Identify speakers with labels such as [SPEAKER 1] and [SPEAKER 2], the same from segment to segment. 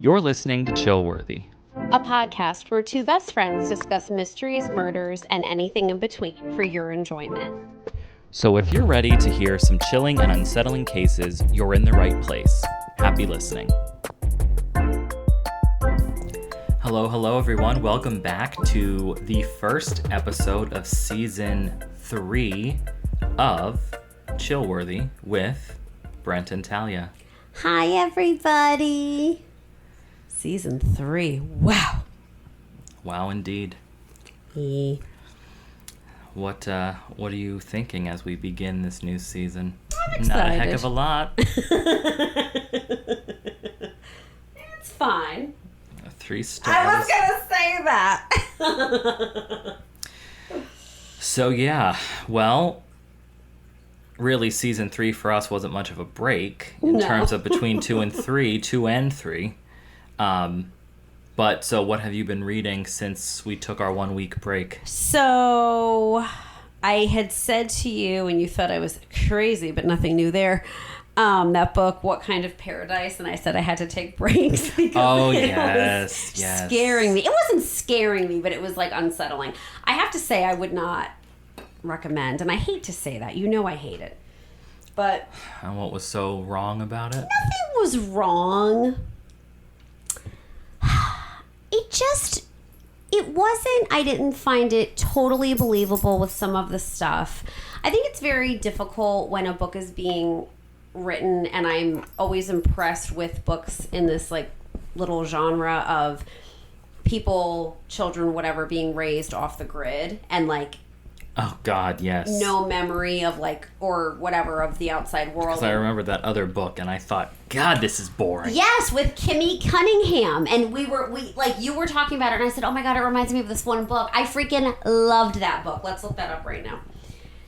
[SPEAKER 1] You're listening to Chillworthy,
[SPEAKER 2] a podcast where two best friends discuss mysteries, murders, and anything in between for your enjoyment.
[SPEAKER 1] So if you're ready to hear some chilling and unsettling cases, you're in the right place. Happy listening. Hello everyone. Welcome back to the first episode of season 3 of Chillworthy with Brent and Talia.
[SPEAKER 2] Hi everybody. Season 3. Wow.
[SPEAKER 1] Wow, indeed. What are you thinking as we begin this new season?
[SPEAKER 2] I'm excited.
[SPEAKER 1] Not a heck of a lot.
[SPEAKER 2] It's fine.
[SPEAKER 1] 3 stars.
[SPEAKER 2] I was gonna say that.
[SPEAKER 1] So yeah, well, really season 3 for us wasn't much of a break in terms of between 2 and 3. But so what have you been reading since we took our 1 week break?
[SPEAKER 2] So I had said to you, and you thought I was crazy, but nothing new there. That book, What Kind of Paradise? And I said I had to take breaks because it was scaring me. It wasn't scaring me, but it was like unsettling. I have to say I would not recommend, and I hate to say that. You know I hate it. But
[SPEAKER 1] and what was so wrong about it?
[SPEAKER 2] Nothing was wrong. I didn't find it totally believable with some of the stuff. I think it's very difficult when a book is being written, and I'm always impressed with books in this like little genre of people, children, whatever, being raised off the grid and like,
[SPEAKER 1] oh God, yes,
[SPEAKER 2] no memory of like, or whatever, of the outside world.
[SPEAKER 1] Because I remember that other book and I thought, God, this is boring.
[SPEAKER 2] Yes, with Kimmy Cunningham. And we like, you were talking about it and I said, oh my God, it reminds me of this one book. I freaking loved that book. Let's look that up right now.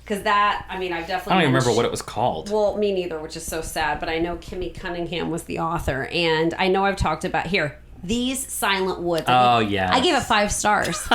[SPEAKER 2] Because that, I mean, I definitely...
[SPEAKER 1] I don't even remember what it was called.
[SPEAKER 2] Well, me neither, which is so sad. But I know Kimmy Cunningham was the author. And I know I've talked about... Here, These Silent Woods.
[SPEAKER 1] Yeah.
[SPEAKER 2] I gave it 5 stars.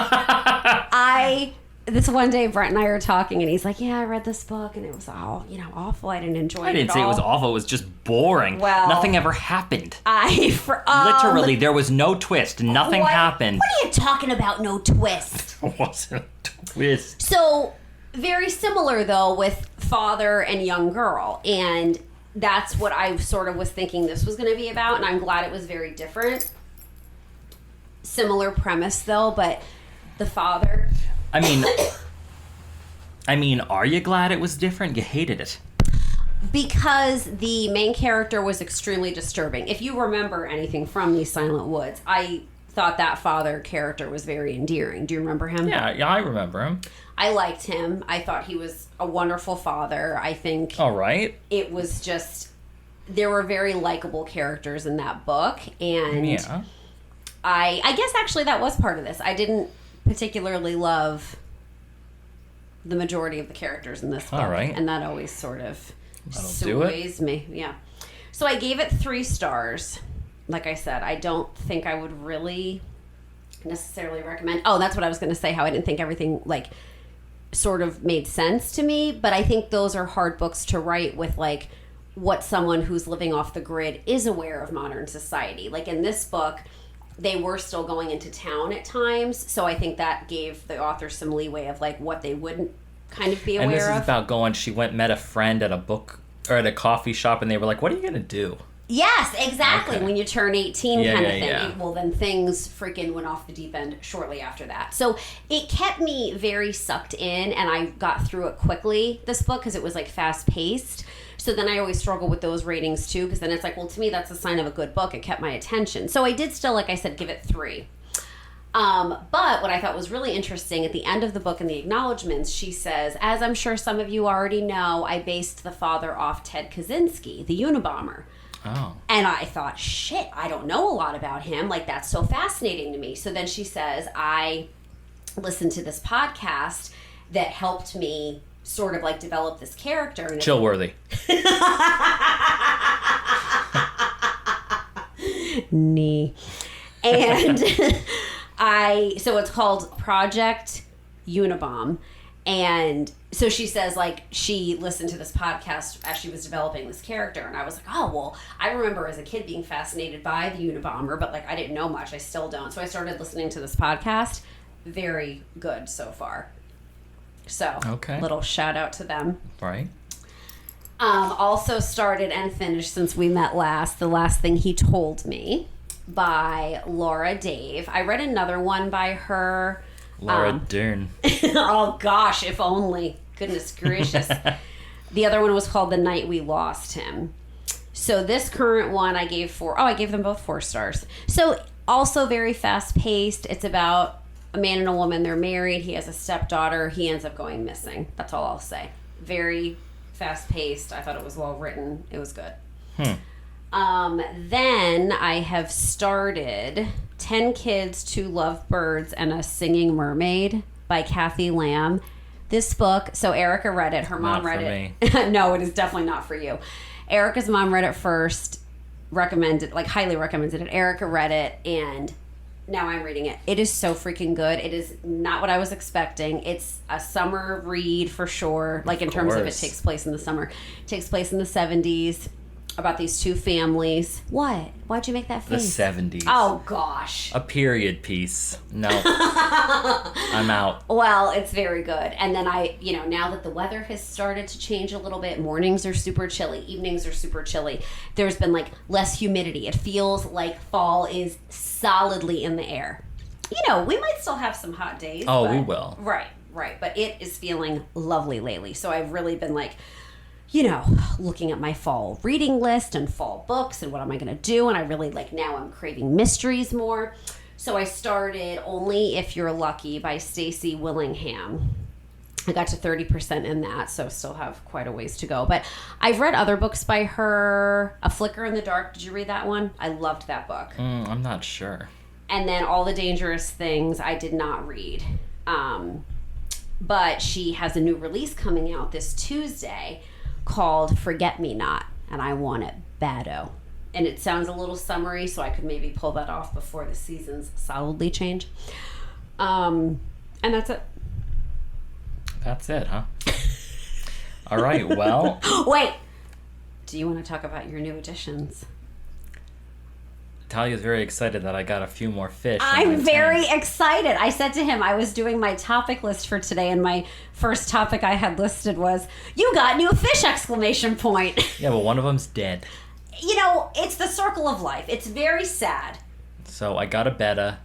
[SPEAKER 2] This one day, Brent and I were talking, and he's like, yeah, I read this book, and it was all, awful. I didn't enjoy it at all.
[SPEAKER 1] I didn't say it was awful. It was just boring.
[SPEAKER 2] Well...
[SPEAKER 1] Nothing ever happened.
[SPEAKER 2] Literally,
[SPEAKER 1] there was no twist. Nothing happened.
[SPEAKER 2] What are you talking about, no twist?
[SPEAKER 1] There wasn't a twist.
[SPEAKER 2] So... Very similar, though, with father and young girl. And that's what I sort of was thinking this was going to be about. And I'm glad it was very different. Similar premise, though, but the father...
[SPEAKER 1] I mean, are you glad it was different? You hated it.
[SPEAKER 2] Because the main character was extremely disturbing. If you remember anything from These Silent Woods, I thought that father character was very endearing. Do you remember him?
[SPEAKER 1] Yeah, I remember him.
[SPEAKER 2] I liked him. I thought he was a wonderful father. I think...
[SPEAKER 1] All right.
[SPEAKER 2] It was just... There were very likable characters in that book. And
[SPEAKER 1] yeah.
[SPEAKER 2] I guess actually that was part of this. I didn't particularly love the majority of the characters in this book.
[SPEAKER 1] All right.
[SPEAKER 2] And that always sort of
[SPEAKER 1] sways
[SPEAKER 2] me. Yeah. So I gave it 3 stars. Like I said, I don't think I would really necessarily recommend... Oh, that's what I was going to say, how I didn't think everything, like... sort of made sense to me, but I think those are hard books to write with like what someone who's living off the grid is aware of modern society. Like in this book, they were still going into town at times, so I think that gave the author some leeway of like what they wouldn't kind of be aware of.
[SPEAKER 1] And this is about she met a friend at a book or at a coffee shop, and they were like, what are you gonna do?
[SPEAKER 2] Yes, exactly. Okay. When you turn 18 kind of thing.
[SPEAKER 1] Yeah.
[SPEAKER 2] Well, then things freaking went off the deep end shortly after that. So it kept me very sucked in, and I got through it quickly, this book, because it was like fast paced. So then I always struggle with those ratings too, because then it's like, well, to me, that's a sign of a good book. It kept my attention. So I did still, like I said, give it 3. But what I thought was really interesting, at the end of the book in the acknowledgments, she says, as I'm sure some of you already know, I based the father off Ted Kaczynski, the Unabomber.
[SPEAKER 1] Oh.
[SPEAKER 2] And I thought, shit, I don't know a lot about him. Like, that's so fascinating to me. So then she says, I listened to this podcast that helped me sort of like develop this character. And
[SPEAKER 1] Chillworthy.
[SPEAKER 2] Knee. And so it's called Project Unabomb. And so she says, like, she listened to this podcast as she was developing this character. And I was like, oh, well, I remember as a kid being fascinated by the Unabomber, but, like, I didn't know much. I still don't. So I started listening to this podcast. Very good so far. So, little shout out to them.
[SPEAKER 1] Right.
[SPEAKER 2] Also started and finished since we met last, The Last Thing He Told Me by Laura Dave. I read another one by her.
[SPEAKER 1] Laura Dern.
[SPEAKER 2] Oh, gosh, if only. Goodness gracious. The other one was called The Night We Lost Him. So this current one I gave I gave them both 4 stars. So also very fast-paced. It's about a man and a woman. They're married. He has a stepdaughter. He ends up going missing. That's all I'll say. Very fast-paced. I thought it was well-written. It was good. Then I have started 10 Kids, 2 Love Birds, and a Singing Mermaid by Kathy Lamb. This book, so Erica read it. Her mom read it. No, it is definitely not for you. Erica's mom read it first, highly recommended it. Erica read it, and now I'm reading it. It is so freaking good. It is not what I was expecting. It's a summer read for sure. Like, in terms of it takes place in the summer. It takes place in the 70s. About these 2 families. What? Why'd you make that face?
[SPEAKER 1] The 70s.
[SPEAKER 2] Oh, gosh.
[SPEAKER 1] A period piece. No. I'm out.
[SPEAKER 2] Well, it's very good. And then now that the weather has started to change a little bit, mornings are super chilly, evenings are super chilly. There's been, like, less humidity. It feels like fall is solidly in the air. We might still have some hot days.
[SPEAKER 1] Oh, we will.
[SPEAKER 2] Right. But it is feeling lovely lately. So I've really been, like, looking at my fall reading list and fall books and what am I going to do. And I really, now I'm craving mysteries more. So I started Only If You're Lucky by Stacey Willingham. I got to 30% in that, so still have quite a ways to go. But I've read other books by her. A Flicker in the Dark. Did you read that one? I loved that book.
[SPEAKER 1] I'm not sure.
[SPEAKER 2] And then All the Dangerous Things I did not read. But she has a new release coming out this Tuesday called Forget Me Not, and I want it bado. And it sounds a little summery, so I could maybe pull that off before the seasons solidly change. And that's it.
[SPEAKER 1] That's it, huh? All right, well.
[SPEAKER 2] Wait! Do you want to talk about your new additions?
[SPEAKER 1] Talia's very excited that I got a few more fish.
[SPEAKER 2] I'm very excited. I said to him, I was doing my topic list for today, and my first topic I had listed was, you got new fish, exclamation point.
[SPEAKER 1] Yeah, well, one of them's dead.
[SPEAKER 2] It's the circle of life. It's very sad.
[SPEAKER 1] So I got a betta.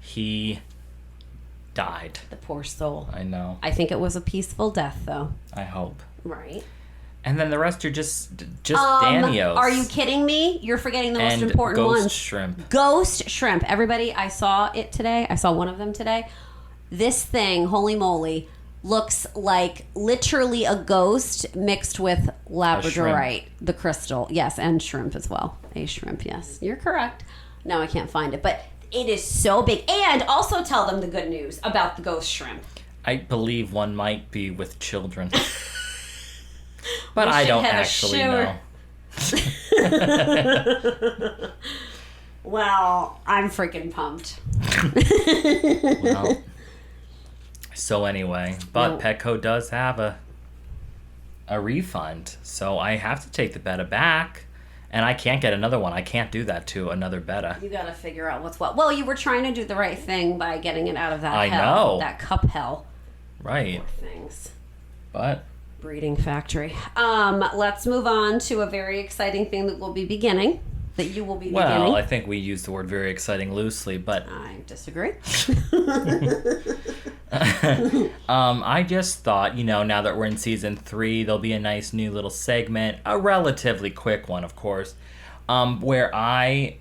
[SPEAKER 1] He died.
[SPEAKER 2] The poor soul.
[SPEAKER 1] I know.
[SPEAKER 2] I think it was a peaceful death, though.
[SPEAKER 1] I hope.
[SPEAKER 2] Right.
[SPEAKER 1] And then the rest are just Danios.
[SPEAKER 2] Are you kidding me? You're forgetting the most important
[SPEAKER 1] ones.
[SPEAKER 2] Ghost
[SPEAKER 1] shrimp.
[SPEAKER 2] Ghost shrimp. Everybody, I saw it today. I saw one of them today. This thing, holy moly, looks like literally a ghost mixed with labradorite, the crystal. Yes, and shrimp as well. A shrimp, yes. You're correct. No, I can't find it. But it is so big. And also tell them the good news about the ghost shrimp.
[SPEAKER 1] I believe one might be with children. But I don't actually know.
[SPEAKER 2] Well, I'm freaking pumped.
[SPEAKER 1] Well, so anyway, but Petco does have a refund, so I have to take the betta back, and I can't get another one. I can't do that to another betta.
[SPEAKER 2] You got to figure out what's what. Well, you were trying to do the right thing by getting it out of that that cup hell.
[SPEAKER 1] Right.
[SPEAKER 2] Poor things.
[SPEAKER 1] But
[SPEAKER 2] breeding factory. Let's move on to a very exciting thing that will be beginning. That you will be beginning.
[SPEAKER 1] Well, I think we use the word very exciting loosely, but
[SPEAKER 2] I disagree.
[SPEAKER 1] I just thought, now that we're in season 3, there'll be a nice new little segment, a relatively quick one, of course, where I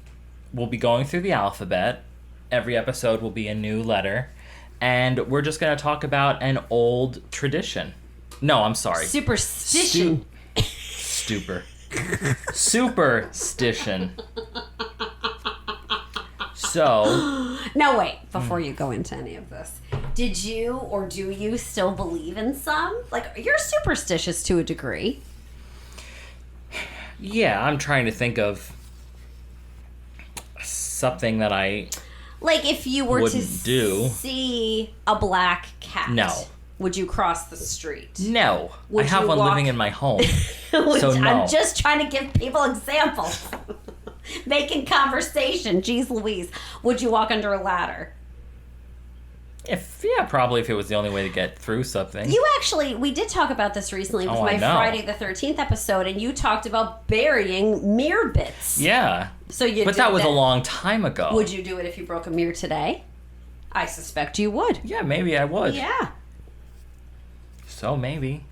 [SPEAKER 1] will be going through the alphabet. Every episode will be a new letter, and we're just going to talk about an old tradition. No, I'm sorry.
[SPEAKER 2] Superstition.
[SPEAKER 1] Superstition. So.
[SPEAKER 2] Now wait, before you go into any of this, did you or do you still believe in some? You're superstitious to a degree.
[SPEAKER 1] Yeah, I'm trying to think of something that I
[SPEAKER 2] if you were to see a black cat.
[SPEAKER 1] No.
[SPEAKER 2] Would you cross the street?
[SPEAKER 1] No.
[SPEAKER 2] Would
[SPEAKER 1] I have
[SPEAKER 2] you
[SPEAKER 1] one
[SPEAKER 2] walk-
[SPEAKER 1] living in my home. So no.
[SPEAKER 2] I'm just trying to give people examples. Making conversation. Jeez Louise. Would you walk under a ladder?
[SPEAKER 1] Probably if it was the only way to get through something.
[SPEAKER 2] We did talk about this recently with my
[SPEAKER 1] I know.
[SPEAKER 2] Friday the 13th episode, and you talked about burying mirror bits.
[SPEAKER 1] Yeah.
[SPEAKER 2] But
[SPEAKER 1] that was a long time ago.
[SPEAKER 2] Would you do it if you broke a mirror today? I suspect you would.
[SPEAKER 1] Yeah, maybe I would.
[SPEAKER 2] Yeah.
[SPEAKER 1] So maybe.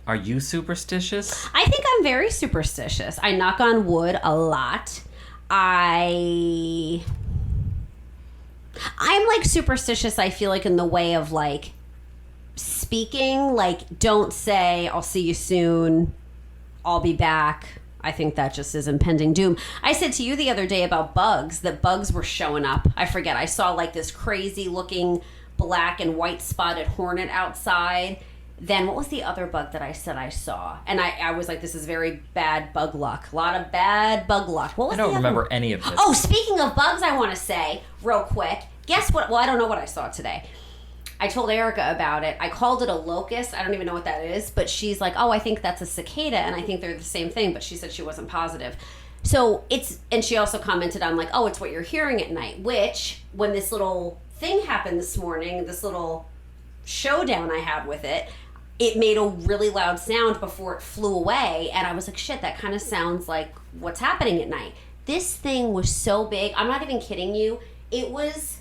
[SPEAKER 1] Are you superstitious?
[SPEAKER 2] I think I'm very superstitious. I knock on wood a lot. I'm like superstitious, I feel like, in the way of like speaking, like, don't say I'll see you soon, I'll be back. I think that just is impending doom. I said to you the other day about bugs, that bugs were showing up. I forget, I saw like this crazy looking black and white spotted hornet outside. Then what was the other bug that I said I saw? And I was like, this is very bad bug luck. A lot of bad bug luck. What was
[SPEAKER 1] I don't
[SPEAKER 2] the other
[SPEAKER 1] remember
[SPEAKER 2] one?
[SPEAKER 1] any of this.
[SPEAKER 2] Oh, speaking of bugs, I want to say real quick. Guess what? Well, I don't know what I saw today. I told Erica about it. I called it a locust. I don't even know what that is. But she's like, oh, I think that's a cicada. And I think they're the same thing. But she said she wasn't positive. So and she also commented on like, oh, it's what you're hearing at night. Which, when this little thing happened this morning, this little showdown I had with it, it made a really loud sound before it flew away. And I was like, shit, that kind of sounds like what's happening at night. This thing was so big. I'm not even kidding you. It was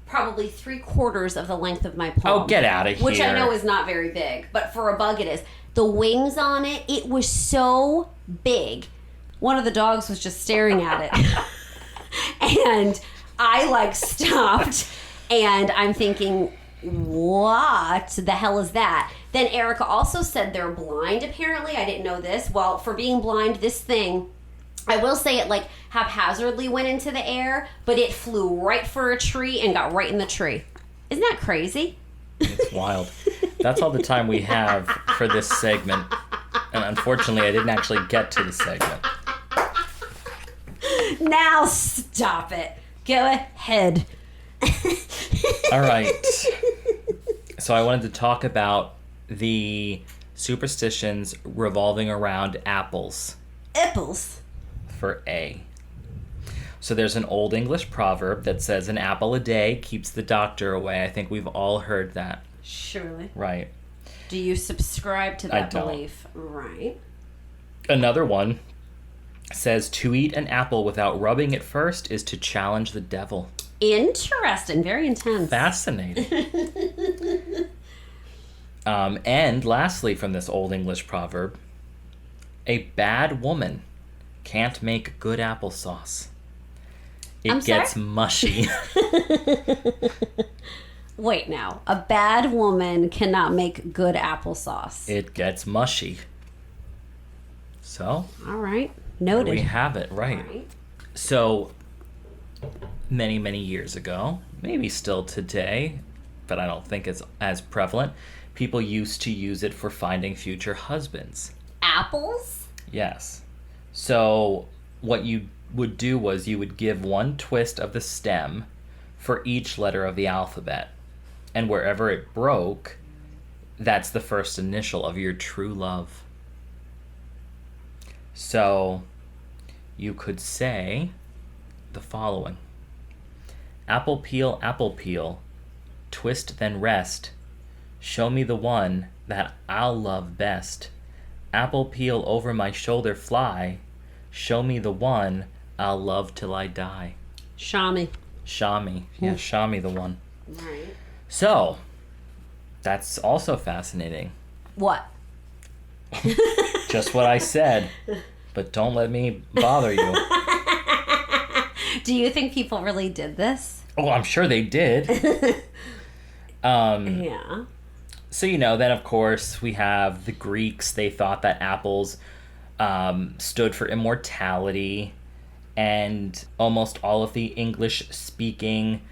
[SPEAKER 2] probably 3/4 of the length of my palm.
[SPEAKER 1] Oh, get out of here.
[SPEAKER 2] Which I know is not very big, but for a bug it is. The wings on it, it was so big. One of the dogs was just staring at it. And I like stopped and I'm thinking, what the hell is that? Then Erica also said they're blind, apparently. I didn't know this. Well, for being blind, this thing, I will say it like haphazardly went into the air, but it flew right for a tree and got right in the tree. Isn't that crazy?
[SPEAKER 1] It's wild. That's all the time we have for this segment. And unfortunately, I didn't actually get to the segment.
[SPEAKER 2] Now stop it. Go ahead.
[SPEAKER 1] All right. So I wanted to talk about the superstitions revolving around apples.
[SPEAKER 2] Apples.
[SPEAKER 1] For A. So there's an old English proverb that says an apple a day keeps the doctor away. I think we've all heard that.
[SPEAKER 2] Surely.
[SPEAKER 1] Right.
[SPEAKER 2] Do you subscribe to that
[SPEAKER 1] I don't.
[SPEAKER 2] belief? Right.
[SPEAKER 1] Another one says to eat an apple without rubbing it first is to challenge the devil.
[SPEAKER 2] Interesting. Very intense.
[SPEAKER 1] Fascinating. And lastly, from this old English proverb, a bad woman can't make good applesauce. It gets mushy.
[SPEAKER 2] Wait now. A bad woman cannot make good applesauce.
[SPEAKER 1] It gets mushy. So,
[SPEAKER 2] all right. Noted.
[SPEAKER 1] We have it, right. So, many, many years ago, maybe still today, but I don't think it's as prevalent, people used to use it for finding future husbands.
[SPEAKER 2] Apples?
[SPEAKER 1] Yes. So what you would do was you would give one twist of the stem for each letter of the alphabet. And wherever it broke, that's the first initial of your true love. So you could say the following. Apple peel, twist then rest. Show me the one that I'll love best. Apple peel over my shoulder fly. Show me the one I'll love till I die.
[SPEAKER 2] Shami.
[SPEAKER 1] Shami. Yeah, Shami the one.
[SPEAKER 2] Right.
[SPEAKER 1] So, that's also fascinating.
[SPEAKER 2] What?
[SPEAKER 1] Just what I said. But don't let me bother you.
[SPEAKER 2] Do you think people really did this?
[SPEAKER 1] Oh, I'm sure they did.
[SPEAKER 2] Yeah.
[SPEAKER 1] So, then of course we have the Greeks. They thought that apples stood for immortality, and almost all of the English-speaking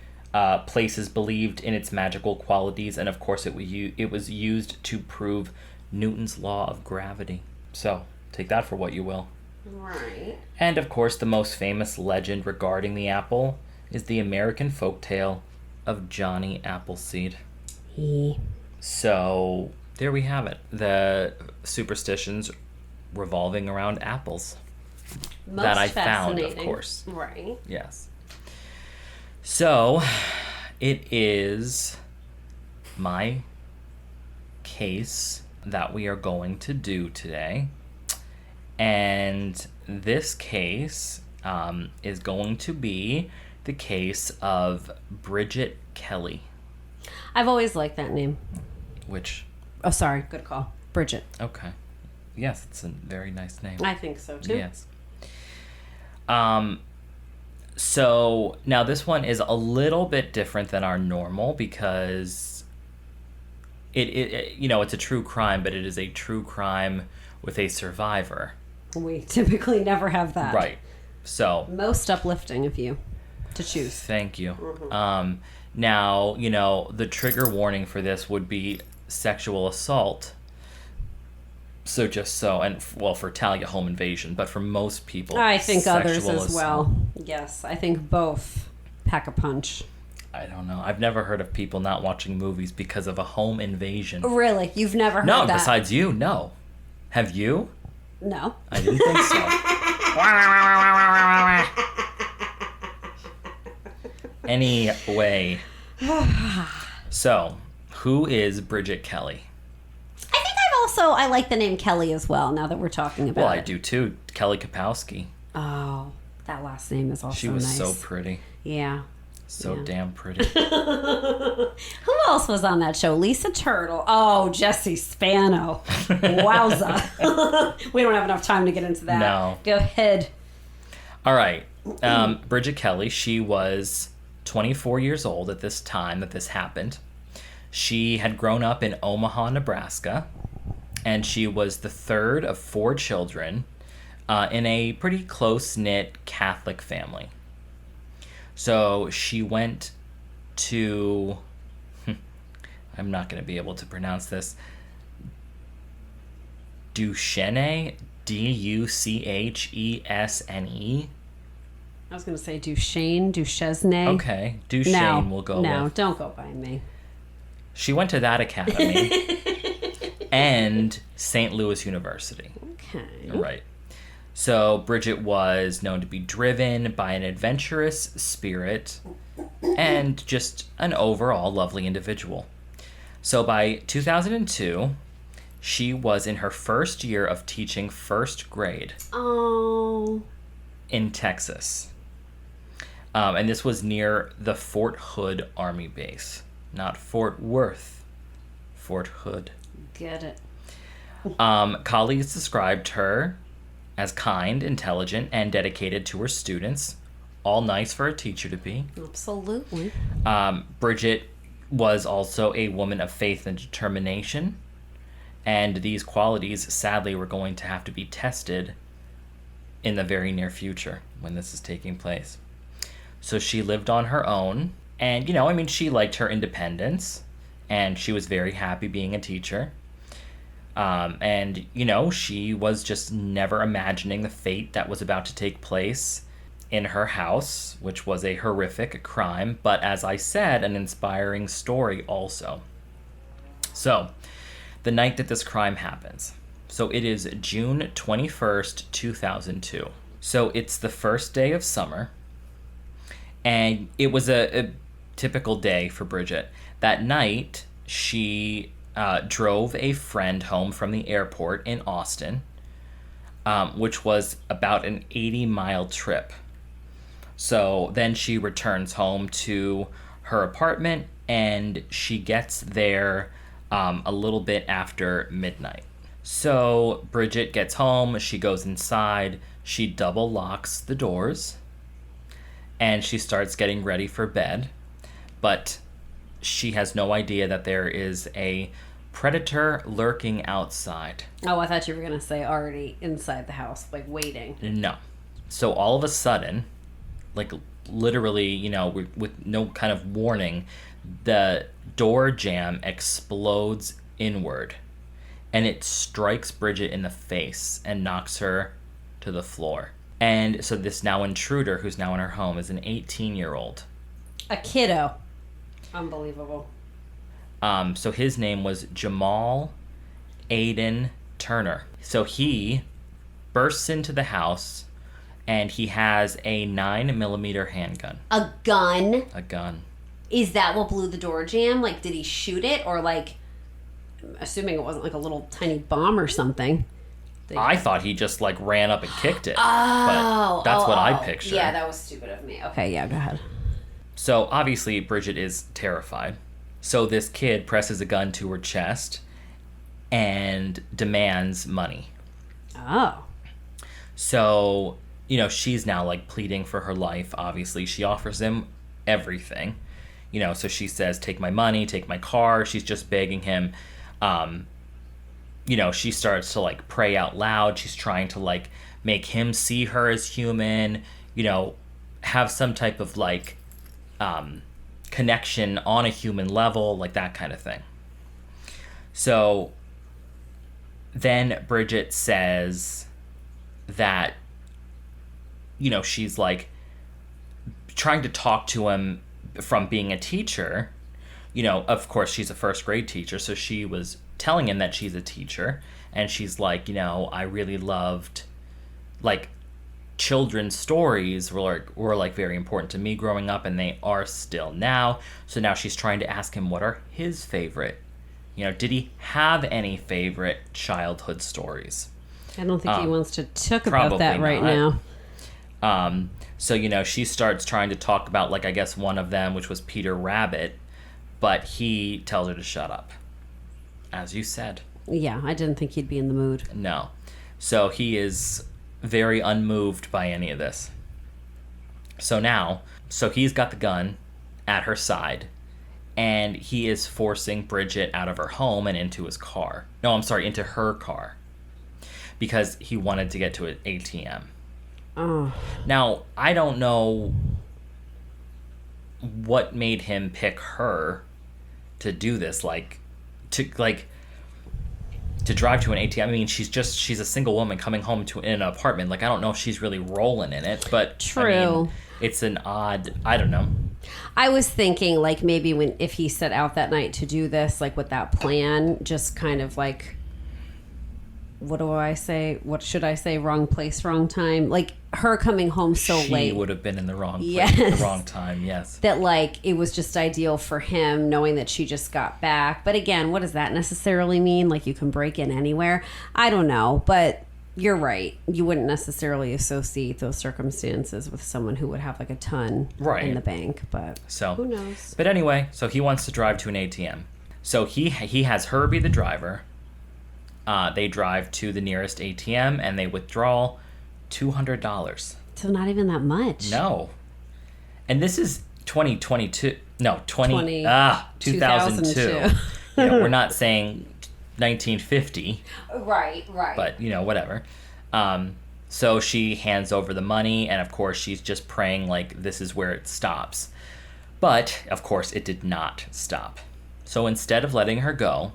[SPEAKER 1] places believed in its magical qualities, and of course it was used to prove Newton's law of gravity. So, take that for what you will.
[SPEAKER 2] Right.
[SPEAKER 1] And of course the most famous legend regarding the apple is the American folktale of Johnny Appleseed. So there we have it. The superstitions revolving around apples.
[SPEAKER 2] Most
[SPEAKER 1] that I found, of
[SPEAKER 2] fascinating.
[SPEAKER 1] course.
[SPEAKER 2] Right.
[SPEAKER 1] Yes. So it is my case that we are going to do today. And this case is going to be the case of Bridget Kelly.
[SPEAKER 2] I've always liked that name.
[SPEAKER 1] Which...
[SPEAKER 2] Oh, sorry. Good call. Bridget.
[SPEAKER 1] Okay. Yes, it's a very nice name.
[SPEAKER 2] I think so, too.
[SPEAKER 1] Yes. So now this one is a little bit different than our normal because it you know, it's a true crime, but it is a true crime with a survivor.
[SPEAKER 2] We typically never have that.
[SPEAKER 1] Right. So
[SPEAKER 2] Most uplifting of you to choose.
[SPEAKER 1] thank you. Now, you know, the trigger warning for this would be sexual assault. So just so, and well, for Talia, home invasion, but for most people,
[SPEAKER 2] I think others
[SPEAKER 1] sexual
[SPEAKER 2] as
[SPEAKER 1] assault.
[SPEAKER 2] well. Yes, I think both pack a punch.
[SPEAKER 1] I don't know. I've never heard of people not watching movies because of a home invasion.
[SPEAKER 2] Really? You've never heard
[SPEAKER 1] No,
[SPEAKER 2] that?
[SPEAKER 1] besides you, no. Have you?
[SPEAKER 2] No.
[SPEAKER 1] I didn't think so. Anyway. So, who is Bridget Kelly?
[SPEAKER 2] I like the name Kelly as well, now that we're talking about
[SPEAKER 1] Well,
[SPEAKER 2] it.
[SPEAKER 1] I do too. Kelly Kapowski.
[SPEAKER 2] Oh, that last name is also
[SPEAKER 1] She was
[SPEAKER 2] nice.
[SPEAKER 1] so pretty.
[SPEAKER 2] Yeah.
[SPEAKER 1] So
[SPEAKER 2] Yeah.
[SPEAKER 1] damn pretty.
[SPEAKER 2] Who else was on that show? Lisa Turtle. Oh, Jesse Spano. Wowza. We don't have enough time to get into that.
[SPEAKER 1] No.
[SPEAKER 2] Go ahead.
[SPEAKER 1] All right. Bridget Kelly, she was 24 years old at this time that this happened. She had grown up in Omaha, Nebraska, and she was the third of 4 children in a pretty close-knit Catholic family. So she went to... I'm not going to be able to pronounce this. Duchesne? Duchesne?
[SPEAKER 2] I was going to say Duchesne.
[SPEAKER 1] Okay, Duchesne we'll go with.
[SPEAKER 2] No, don't go by me.
[SPEAKER 1] She went to that academy and St. Louis University.
[SPEAKER 2] Okay.
[SPEAKER 1] Right. So Bridget was known to be driven by an adventurous spirit and just an overall lovely individual. So by 2002, she was in her first year of teaching first grade.
[SPEAKER 2] Oh.
[SPEAKER 1] In Texas. And this was near the Fort Hood Army Base. Not Fort Worth. Fort Hood.
[SPEAKER 2] Get it.
[SPEAKER 1] Colleagues described her as kind, intelligent, and dedicated to her students. All nice for a teacher to be.
[SPEAKER 2] Absolutely.
[SPEAKER 1] Bridget was also a woman of faith and determination. And these qualities, sadly, were going to have to be tested in the very near future when this is taking place. So she lived on her own. And, you know, I mean, she liked her independence. And she was very happy being a teacher. And, you know, she was just never imagining the fate that was about to take place in her house, which was a horrific crime, but as I said, an inspiring story also. So, the night that this crime happens. So it is June 21st, 2002. So it's the first day of summer, and it was a typical day for Bridget. That night, she drove a friend home from the airport in Austin, which was about an 80-mile trip. So then she returns home to her apartment, and she gets there a little bit after midnight. So Bridget gets home, she goes inside, she double locks the doors, and she starts getting ready for bed. But she has no idea that there is a predator lurking outside.
[SPEAKER 2] Oh, I thought you were going to say already inside the house, like waiting.
[SPEAKER 1] No. So all of a sudden, like literally, you know, with no kind of warning, the door jamb explodes inward, and it strikes Bridget in the face and knocks her to the floor. And so this now intruder, who's now in her home, is an 18-year-old.
[SPEAKER 2] A kiddo. Unbelievable.
[SPEAKER 1] So his name was Jamal Aiden Turner. So he bursts into the house, and he has a 9mm handgun.
[SPEAKER 2] A gun?
[SPEAKER 1] A gun.
[SPEAKER 2] Is that what blew the door jam? Like, did he shoot it? Or, like, assuming it wasn't, like, a little tiny bomb or something.
[SPEAKER 1] I thought he just, like, ran up and kicked it.
[SPEAKER 2] Oh.
[SPEAKER 1] But that's what I pictured.
[SPEAKER 2] Yeah, that was stupid of me. Okay, yeah, go ahead.
[SPEAKER 1] So, obviously, Bridget is terrified. So this kid presses a gun to her chest and demands money.
[SPEAKER 2] Oh.
[SPEAKER 1] So, you know, she's now, like, pleading for her life, obviously. She offers him everything. You know, so she says, take my money, take my car. She's just begging him. You know, she starts to, like, pray out loud. She's trying to, like, make him see her as human, you know, have some type of, like, connection on a human level, like that kind of thing. So then Bridget says that, you know, she's, like, trying to talk to him from being a teacher. You know, of course, she's a first grade teacher, so she was telling him that she's a teacher, and she's like, you know, I really loved, like, children's stories were like very important to me growing up, and they are still now. So now she's trying to ask him what are his favorite, you know, did he have any favorite childhood stories?
[SPEAKER 2] I don't think he wants to talk about that right now.
[SPEAKER 1] So, you know, she starts trying to talk about, like, I guess one of them, which was Peter Rabbit, but he tells her to shut up, as you said.
[SPEAKER 2] Yeah, I didn't think he'd be in the mood.
[SPEAKER 1] No. So he is very unmoved by any of this. So he's got the gun at her side, and he is forcing Bridget out of her home and into his car. No, I'm sorry, into her car, because he wanted to get to an ATM.
[SPEAKER 2] Oh.
[SPEAKER 1] Now, I don't know what made him pick her to do this, to drive to an ATM. I mean, she's a single woman coming home to an apartment. Like, I don't know if she's really rolling in it, but
[SPEAKER 2] true.
[SPEAKER 1] I mean, it's an odd, I don't know.
[SPEAKER 2] I was thinking, like, maybe if he set out that night to do this, like, with that plan, just kind of like, what do I say? What should I say? Wrong place, wrong time. Like, her coming home so late.
[SPEAKER 1] She would have been in the wrong place at the wrong time, yes.
[SPEAKER 2] That, like, it was just ideal for him, knowing that she just got back. But again, what does that necessarily mean? Like, you can break in anywhere? I don't know, but you're right. You wouldn't necessarily associate those circumstances with someone who would have, like, a ton in the bank, but who knows?
[SPEAKER 1] But anyway, so he wants to drive to an ATM. So he has her be the driver. They drive to the nearest ATM, and they withdraw $200.
[SPEAKER 2] So not even that much.
[SPEAKER 1] No. And this is 2022. No, 2002.
[SPEAKER 2] 2002.
[SPEAKER 1] You know, we're not saying 1950.
[SPEAKER 2] Right.
[SPEAKER 1] But, you know, whatever. So she hands over the money, and of course she's just praying like this is where it stops. But, of course, it did not stop. So instead of letting her go,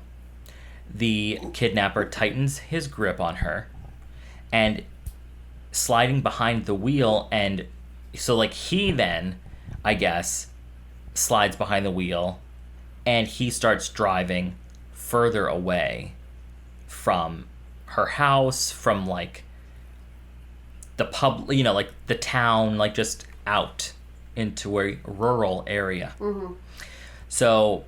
[SPEAKER 1] the kidnapper tightens his grip on her and sliding behind the wheel, and so, like, he then, I guess, slides behind the wheel, and he starts driving further away from her house, from, like, the pub, you know, like the town, like just out into a rural area.
[SPEAKER 2] Mm-hmm.
[SPEAKER 1] So,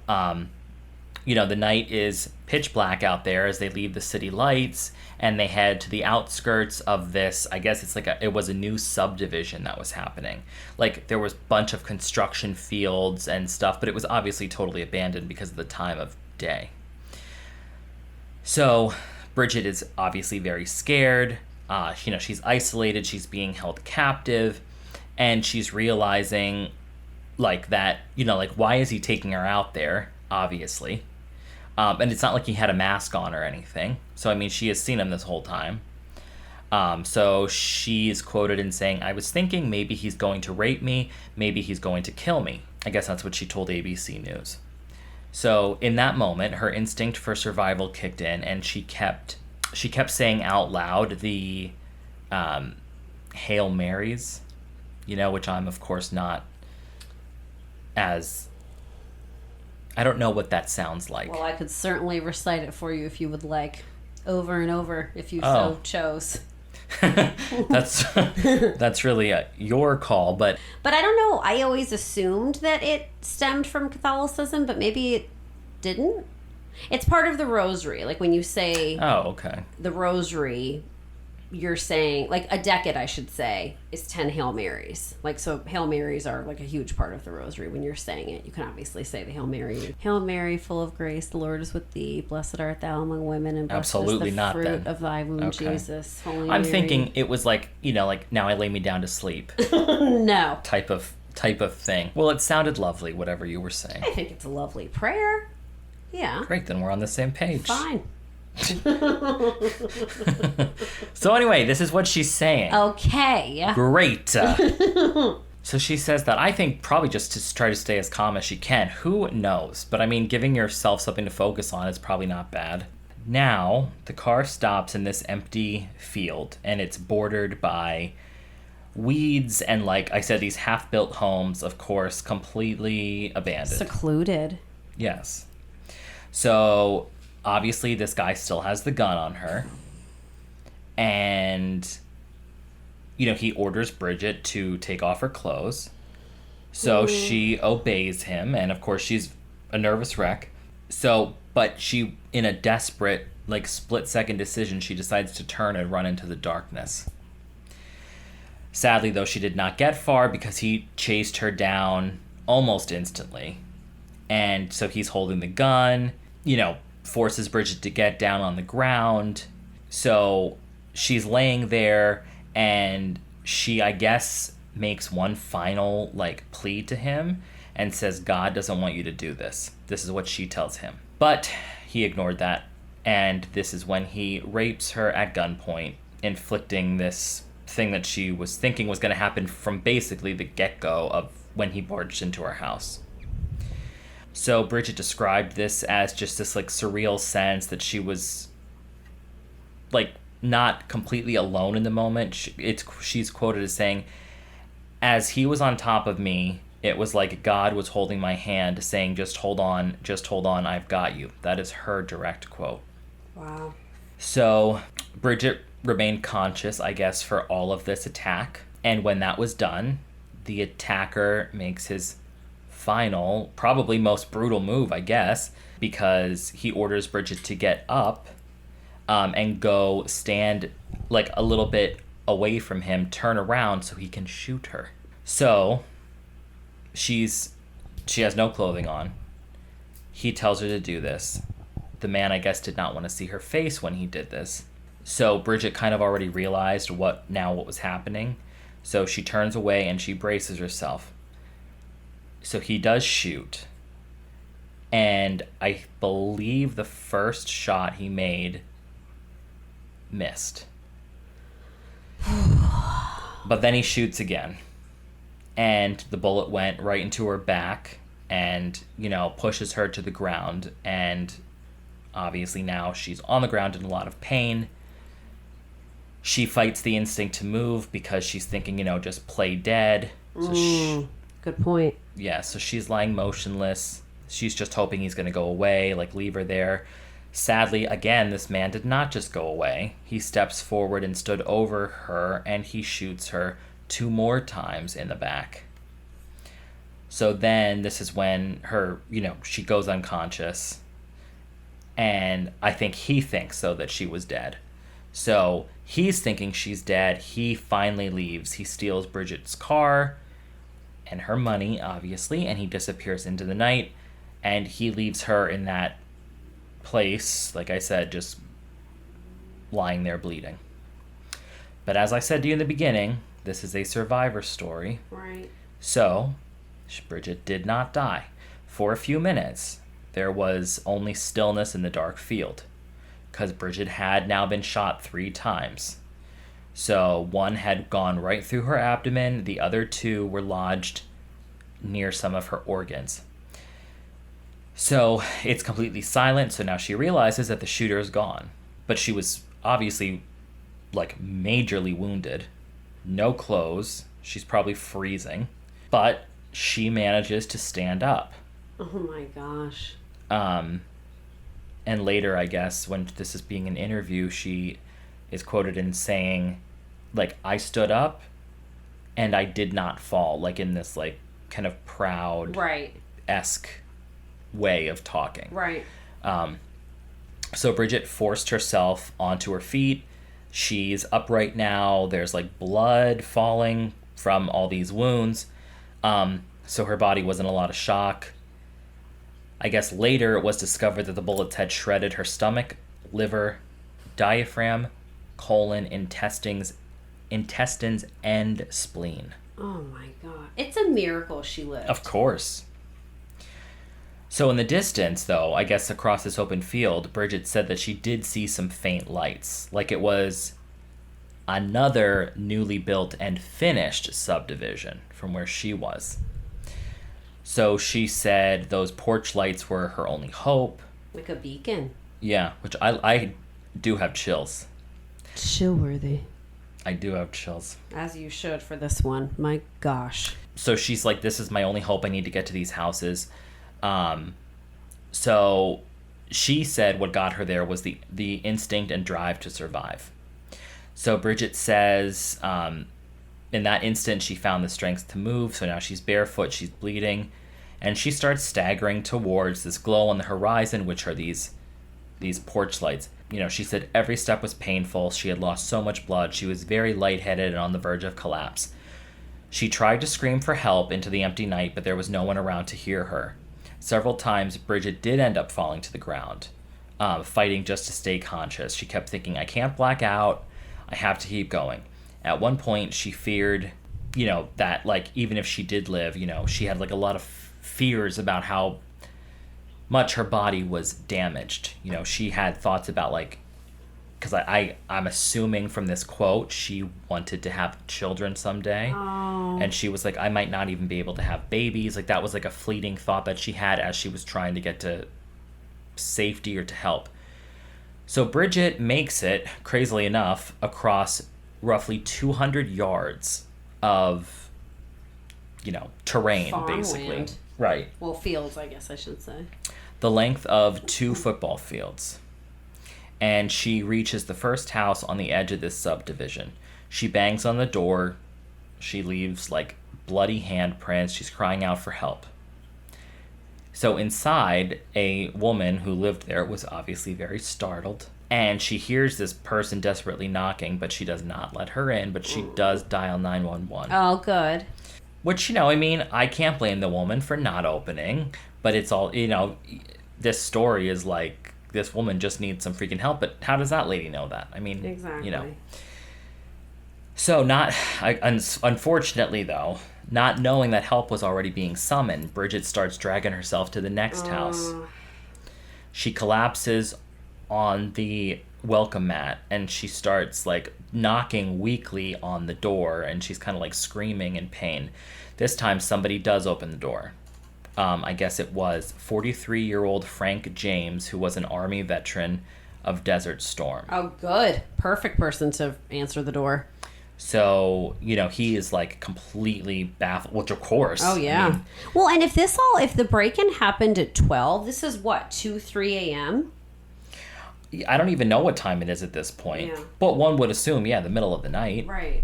[SPEAKER 1] you know, the night is pitch black out there as they leave the city lights, and they head to the outskirts of this, I guess it's like it was a new subdivision that was happening. Like, there was a bunch of construction fields and stuff, but it was obviously totally abandoned because of the time of day. So Bridget is obviously very scared. You know, she's isolated, she's being held captive, and she's realizing, like, that, you know, like, why is he taking her out there, obviously? And it's not like he had a mask on or anything. So, I mean, she has seen him this whole time. So she is quoted in saying, I was thinking maybe he's going to rape me, maybe he's going to kill me. I guess that's what she told ABC News. So in that moment, her instinct for survival kicked in, and she kept saying out loud the Hail Marys, you know, which I'm, of course, not as I don't know what that sounds like.
[SPEAKER 2] Well, I could certainly recite it for you if you would like. Over and over, if you
[SPEAKER 1] Oh.
[SPEAKER 2] so chose.
[SPEAKER 1] That's really your call, but
[SPEAKER 2] But I don't know. I always assumed that it stemmed from Catholicism, but maybe it didn't. It's part of the rosary. Like when you say
[SPEAKER 1] oh, okay.
[SPEAKER 2] the rosary, you're saying, like a decade, I should say, is 10 Hail Marys. Like, so Hail Marys are like a huge part of the rosary. When you're saying it, you can obviously say the Hail Mary. Hail Mary, full of grace, the Lord is with thee. Blessed art thou among women, and blessed
[SPEAKER 1] Absolutely
[SPEAKER 2] is the
[SPEAKER 1] not,
[SPEAKER 2] fruit
[SPEAKER 1] then.
[SPEAKER 2] of thy womb,
[SPEAKER 1] Okay.
[SPEAKER 2] Jesus. Holy
[SPEAKER 1] I'm
[SPEAKER 2] Mary.
[SPEAKER 1] thinking it was like, like now I lay me down to sleep
[SPEAKER 2] No.
[SPEAKER 1] type of thing. Well, it sounded lovely, whatever you were saying.
[SPEAKER 2] I think it's a lovely prayer. Yeah.
[SPEAKER 1] Great, then we're on the same page.
[SPEAKER 2] Fine.
[SPEAKER 1] So anyway, this is what she's saying.
[SPEAKER 2] Okay.
[SPEAKER 1] Great. So she says that, I think probably just to try to stay as calm as she can. Who knows? But I mean, giving yourself something to focus on is probably not bad. Now, the car stops in this empty field, and it's bordered by weeds and, like I said, these half-built homes, of course, completely abandoned.
[SPEAKER 2] Secluded.
[SPEAKER 1] Yes. So, obviously, this guy still has the gun on her. And, he orders Bridget to take off her clothes. So she obeys him. And, of course, she's a nervous wreck. So, but she, in a desperate, like, split-second decision, she decides to turn and run into the darkness. Sadly, though, she did not get far because he chased her down almost instantly. And so he's holding the gun, forces Bridget to get down on the ground. So she's laying there, and she, I guess, makes one final, plea to him and says, God doesn't want you to do this. This is what she tells him. But he ignored that, and this is when he rapes her at gunpoint, inflicting this thing that she was thinking was going to happen from basically the get-go of when he barged into her house. So Bridget described this as just this surreal sense that she was not completely alone in the moment. She's quoted as saying, as he was on top of me, it was like God was holding my hand saying, just hold on, I've got you. That is her direct quote.
[SPEAKER 2] Wow.
[SPEAKER 1] So Bridget remained conscious, I guess, for all of this attack. And when that was done, the attacker makes his final, probably most brutal move, I guess, because he orders Bridget to get up and go stand a little bit away from him, turn around so he can shoot her. So she has no clothing on. He tells her to do this. The man, I guess, did not want to see her face when he did this. So Bridget kind of already realized what was happening. So she turns away and she braces herself. So he does shoot. And I believe the first shot he made missed. But then he shoots again. And the bullet went right into her back and, pushes her to the ground. And obviously now she's on the ground in a lot of pain. She fights the instinct to move because she's thinking, just play dead. So
[SPEAKER 2] good point.
[SPEAKER 1] Yeah, so she's lying motionless. She's just hoping he's going to go away, leave her there. Sadly, again, this man did not just go away. He steps forward and stood over her, and he shoots her 2 more times in the back. So then this is when her, she goes unconscious. And I think he thinks, so, that she was dead. So he's thinking she's dead. He finally leaves. He steals Bridget's car and her money, obviously, and he disappears into the night. And he leaves her in that place, like I said, just lying there bleeding. But as I said to you in the beginning, this is a survivor story.
[SPEAKER 2] Right.
[SPEAKER 1] So Bridget did not die. For a few minutes, there was only stillness in the dark field, because Bridget had now been shot 3 times. So one had gone right through her abdomen, the other 2 were lodged near some of her organs. So it's completely silent, so now she realizes that the shooter is gone. But she was obviously, majorly wounded. No clothes. She's probably freezing. But she manages to stand up.
[SPEAKER 2] Oh my gosh.
[SPEAKER 1] And later, I guess, when this is being an interview, she is quoted in saying, like, I stood up and I did not fall, like in this, like, kind of proud
[SPEAKER 2] Right.
[SPEAKER 1] esque way of talking.
[SPEAKER 2] Right.
[SPEAKER 1] So Bridget forced herself onto her feet. She's upright now. There's like blood falling from all these wounds. So her body was in a lot of shock. I guess later it was discovered that the bullets had shredded her stomach, liver, diaphragm, colon, intestines, and spleen.
[SPEAKER 2] Oh my god. It's a miracle she lived.
[SPEAKER 1] Of course. So in the distance, though, I guess across this open field, Bridget said that she did see some faint lights, like it was another newly built and finished subdivision from where she was. So she said those porch lights were her only hope.
[SPEAKER 2] Like a beacon.
[SPEAKER 1] Yeah, which I do have chills.
[SPEAKER 2] Chillworthy.
[SPEAKER 1] I do have chills.
[SPEAKER 2] As you should for this one. My gosh.
[SPEAKER 1] So she's like, this is my only hope. I need to get to these houses. So she said what got her there was the instinct and drive to survive. So Bridget says, in that instant, she found the strength to move. So now she's barefoot, she's bleeding, and she starts staggering towards this glow on the horizon, which are these porch lights. You know, she said every step was painful. She had lost so much blood. She was very lightheaded and on the verge of collapse. She tried to scream for help into the empty night, but there was no one around to hear her. Several times, Bridget did end up falling to the ground, fighting just to stay conscious. She kept thinking, I can't black out. I have to keep going. At one point, she feared, you know, that, like, even if she did live, you know, she had, like, a lot of fears about how much her body was damaged. You know, she had thoughts about, like, because I'm assuming from this quote, she wanted to have children someday.
[SPEAKER 2] Oh.
[SPEAKER 1] And she was like, I might not even be able to have babies. Like, that was, like, a fleeting thought that she had as she was trying to get to safety or to help. So Bridget makes it, crazily enough, across roughly 200 yards of, you know, terrain, basically.
[SPEAKER 2] Farmland.
[SPEAKER 1] Right.
[SPEAKER 2] Well, fields, I guess I should say.
[SPEAKER 1] The length of 2 football fields. And she reaches the first house on the edge of this subdivision. She bangs on the door. She leaves, like, bloody handprints. She's crying out for help. So inside, a woman who lived there was obviously very startled. And she hears this person desperately knocking, but she does not let her in, but she does dial 911.
[SPEAKER 2] Oh, good.
[SPEAKER 1] Which, you know, I mean, I can't blame the woman for not opening, but it's all, you know, this story is like, this woman just needs some freaking help, but how does that lady know that? I mean,
[SPEAKER 2] Exactly.
[SPEAKER 1] you know. So unfortunately, though, not knowing that help was already being summoned, Bridget starts dragging herself to the next house. She collapses on the welcome mat and she starts, like, knocking weakly on the door, and she's kind of, like, screaming in pain. This time somebody does open the door. I guess it was 43-year-old Frank James, who was an Army veteran of Desert Storm.
[SPEAKER 2] Oh, good. Perfect person to answer the door.
[SPEAKER 1] So, you know, he is, like, completely baffled, which, of course.
[SPEAKER 2] Oh, yeah.
[SPEAKER 1] I mean,
[SPEAKER 2] Well, and if the break-in happened at 12, this is what, 2, 3 a.m.?
[SPEAKER 1] I don't even know what time it is at this point.
[SPEAKER 2] Yeah.
[SPEAKER 1] But one would assume, yeah, the middle of the night.
[SPEAKER 2] Right.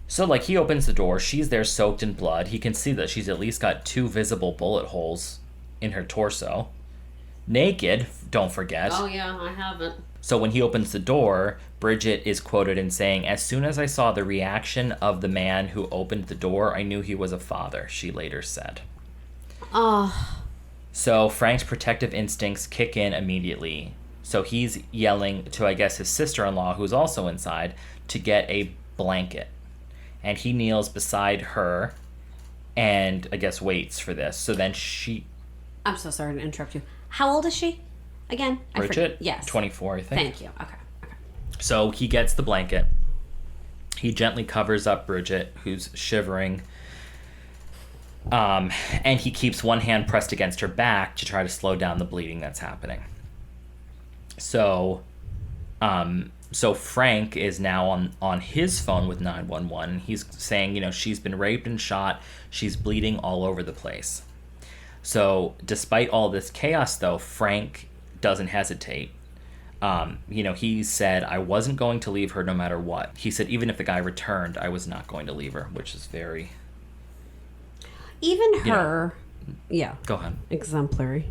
[SPEAKER 1] So, like, he opens the door. She's there soaked in blood. He can see that she's at least got 2 visible bullet holes in her torso. Naked, don't forget.
[SPEAKER 2] Oh, yeah, I haven't.
[SPEAKER 1] So when he opens the door, Bridget is quoted in saying, as soon as I saw the reaction of the man who opened the door, I knew he was a father, she later said.
[SPEAKER 2] Oh.
[SPEAKER 1] So Frank's protective instincts kick in immediately. So he's yelling to, I guess, his sister-in-law, who's also inside, to get a blanket. And he kneels beside her and, I guess, waits for this. So then she...
[SPEAKER 2] I'm so sorry to interrupt you. How old is she? Again?
[SPEAKER 1] Bridget?
[SPEAKER 2] Yes.
[SPEAKER 1] 24, I think.
[SPEAKER 2] Thank you. Okay.
[SPEAKER 1] So he gets the blanket. He gently covers up Bridget, who's shivering. And he keeps one hand pressed against her back to try to slow down the bleeding that's happening. So Frank is now on his phone with 911. He's saying, you know, she's been raped and shot. She's bleeding all over the place. So despite all this chaos, though, Frank doesn't hesitate. He said, I wasn't going to leave her no matter what. He said, even if the guy returned, I was not going to leave her, which is very...
[SPEAKER 2] Even her... Yeah.
[SPEAKER 1] Go ahead.
[SPEAKER 2] Exemplary.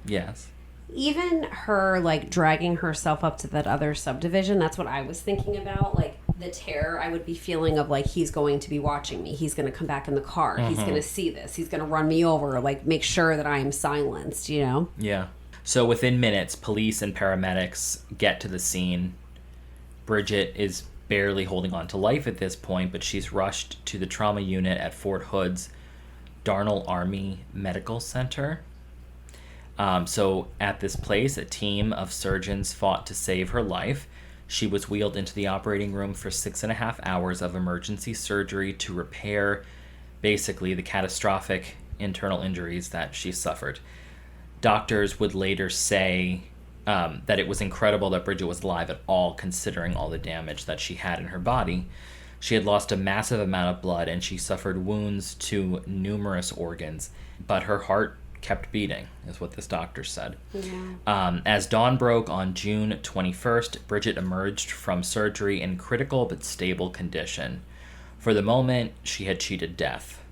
[SPEAKER 1] Yes.
[SPEAKER 2] Even her, like, dragging herself up to that other subdivision, that's what I was thinking about. Like, the terror I would be feeling of, like, he's going to be watching me. He's going to come back in the car. He's going to see this. He's going to run me over. Like, make sure that I am silenced, you know?
[SPEAKER 1] Yeah. So within minutes, police and paramedics get to the scene. Bridget is barely holding on to life at this point, but she's rushed to the trauma unit at Fort Hood's Darnell Army Medical Center. So at this place, a team of surgeons fought to save her life. She was wheeled into the operating room for 6.5 hours of emergency surgery to repair basically the catastrophic internal injuries that she suffered. Doctors would later say that it was incredible that Bridget was alive at all, considering all the damage that she had in her body. She had lost a massive amount of blood, and she suffered wounds to numerous organs, but her heart kept beating, is what this doctor said. Yeah. As dawn broke on June 21st, Bridget emerged from surgery in critical but stable condition. For the moment, she had cheated death.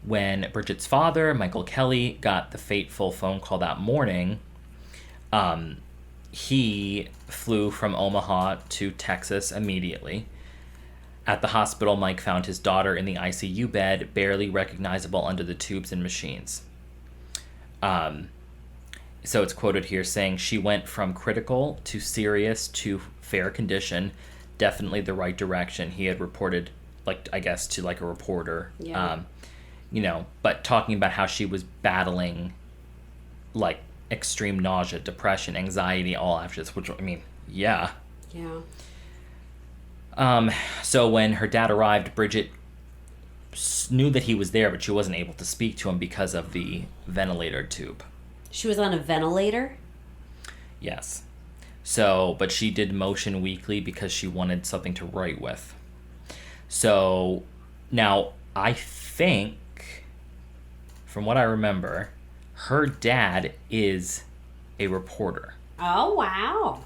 [SPEAKER 1] When Bridget's father, Michael Kelly, got the fateful phone call that morning, he flew from Omaha to Texas immediately. At the hospital, Mike found his daughter in the ICU bed, barely recognizable under the tubes and machines. So it's quoted here saying, she went from critical to serious to fair condition, definitely the right direction. He had reported, to a reporter.
[SPEAKER 2] Yeah.
[SPEAKER 1] But talking about how she was battling, extreme nausea, depression, anxiety, all after this, which, yeah.
[SPEAKER 2] Yeah.
[SPEAKER 1] So when her dad arrived, Bridget knew that he was there, but she wasn't able to speak to him because of the ventilator tube.
[SPEAKER 2] She was on a ventilator?
[SPEAKER 1] Yes. So, but she did motion weakly because she wanted something to write with. So, now, I think, from what I remember, her dad is a reporter.
[SPEAKER 2] Oh, wow.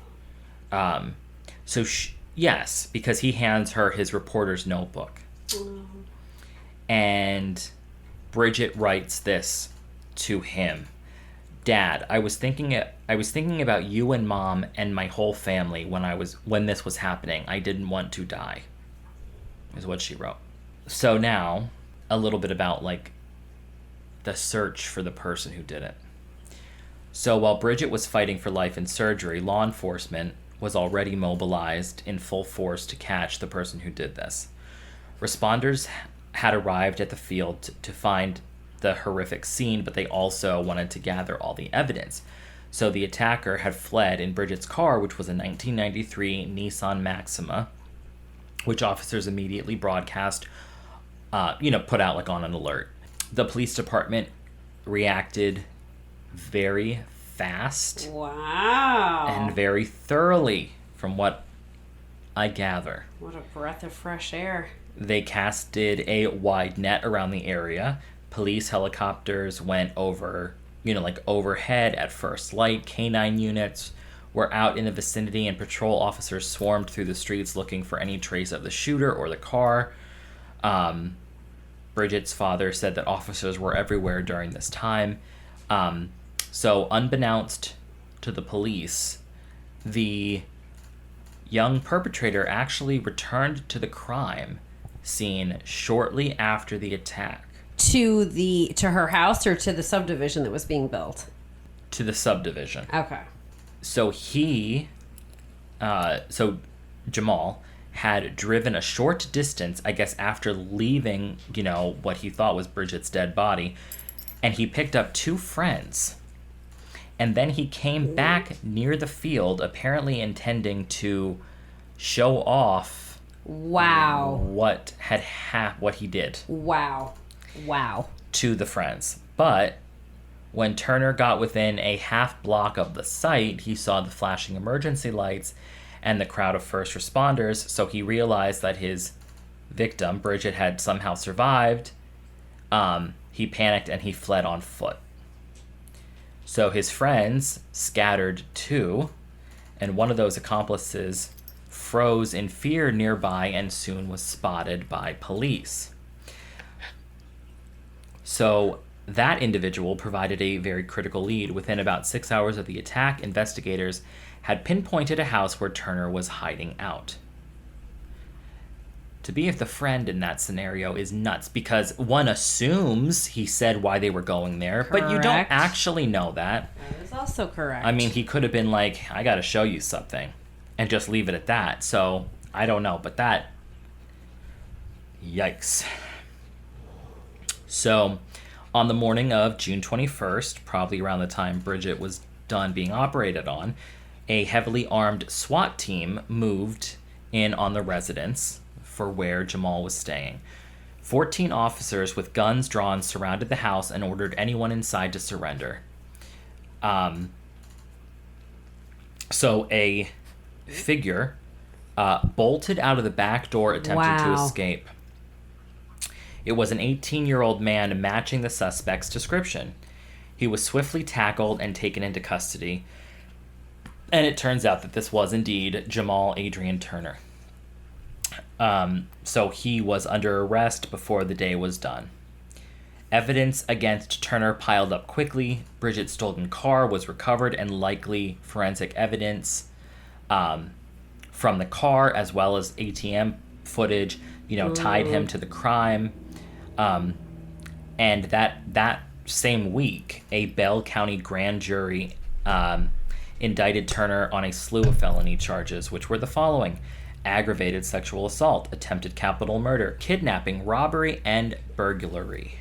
[SPEAKER 1] Yes, because he hands her his reporter's notebook. And Bridget writes this to him. Dad, I was thinking about you and Mom and my whole family when this was happening. I didn't want to die, is what she wrote. So now, a little bit about the search for the person who did it. So while Bridget was fighting for life in surgery, law enforcement was already mobilized in full force to catch the person who did this. Responders had arrived at the field to find the horrific scene, but they also wanted to gather all the evidence. So the attacker had fled in Bridget's car, which was a 1993 Nissan Maxima, which officers immediately broadcast, put out on an alert. The police department reacted very fast.
[SPEAKER 2] Wow.
[SPEAKER 1] And very thoroughly, from what I gather.
[SPEAKER 2] What a breath of fresh air.
[SPEAKER 1] They casted a wide net around the area. Police helicopters went over, overhead at first light. Canine units were out in the vicinity, and patrol officers swarmed through the streets looking for any trace of the shooter or the car. Bridget's father said that officers were everywhere during this time. So unbeknownst to the police, the young perpetrator actually returned to the crime scene shortly after the attack.
[SPEAKER 2] To her house or to the subdivision that was being built?
[SPEAKER 1] To the subdivision.
[SPEAKER 2] Okay.
[SPEAKER 1] So Jamal had driven a short distance, I guess, after leaving, what he thought was Bridget's dead body, and he picked up 2 friends. And then he came back near the field, apparently intending to show off what he did.
[SPEAKER 2] Wow.
[SPEAKER 1] To the friends. But when Turner got within a half block of the site, he saw the flashing emergency lights and the crowd of first responders, so he realized that his victim, Bridget, had somehow survived. He panicked and he fled on foot. So his friends scattered too, and one of those accomplices froze in fear nearby and soon was spotted by police. So that individual provided a very critical lead. Within about 6 hours of the attack, investigators had pinpointed a house where Turner was hiding out. To be the friend in that scenario is nuts, because one assumes he said why they were going there, but you don't actually know that.
[SPEAKER 2] That is also correct.
[SPEAKER 1] I mean, he could have been like, I gotta show you something, and just leave it at that. So, I don't know, but that... Yikes. So, on the morning of June 21st, probably around the time Bridget was done being operated on, a heavily armed SWAT team moved in on the residence for where Jamal was staying. 14 officers with guns drawn surrounded the house and ordered anyone inside to surrender. So a figure bolted out of the back door attempting to escape. It was an 18-year-old man matching the suspect's description. He was swiftly tackled and taken into custody. And it turns out that this was indeed Jamal Adrian Turner. So he was under arrest before the day was done. Evidence against Turner piled up quickly. Bridget's stolen car was recovered, and likely forensic evidence from the car, as well as ATM footage, tied him to the crime. And that same week, a Bell County grand jury indicted Turner on a slew of felony charges, which were the following: aggravated sexual assault, attempted capital murder, kidnapping, robbery, and burglary.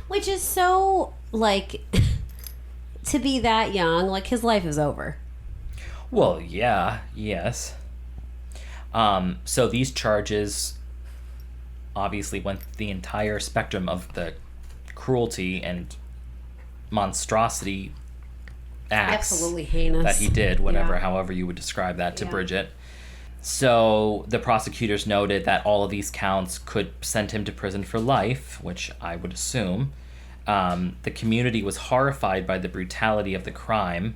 [SPEAKER 2] Which is so, to be that young, his life is over.
[SPEAKER 1] Well, yeah, yes. So these charges obviously went the entire spectrum of the cruelty and monstrosity acts.
[SPEAKER 2] Absolutely heinous.
[SPEAKER 1] That he did, however you would describe that to Bridget. So the prosecutors noted that all of these counts could send him to prison for life, which I would assume. The community was horrified by the brutality of the crime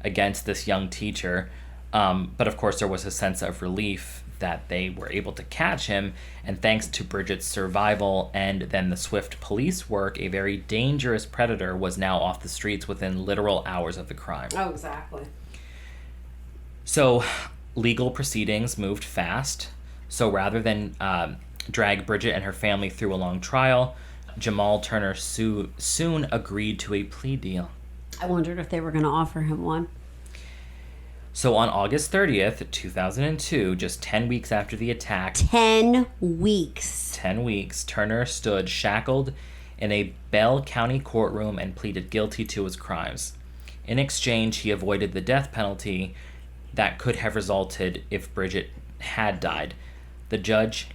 [SPEAKER 1] against this young teacher. But of course there was a sense of relief that they were able to catch him, and thanks to Bridget's survival and then the swift police work, a very dangerous predator was now off the streets within literal hours of the crime.
[SPEAKER 2] Oh, exactly.
[SPEAKER 1] So legal proceedings moved fast. So rather than drag Bridget and her family through a long trial, Jamal Turner soon agreed to a plea deal.
[SPEAKER 2] I wondered if they were going to offer him one.
[SPEAKER 1] So on August 30th, 2002, just 10 weeks after the attack...
[SPEAKER 2] 10 weeks.
[SPEAKER 1] 10 weeks, Turner stood shackled in a Bell County courtroom and pleaded guilty to his crimes. In exchange, he avoided the death penalty that could have resulted if Bridget had died. The judge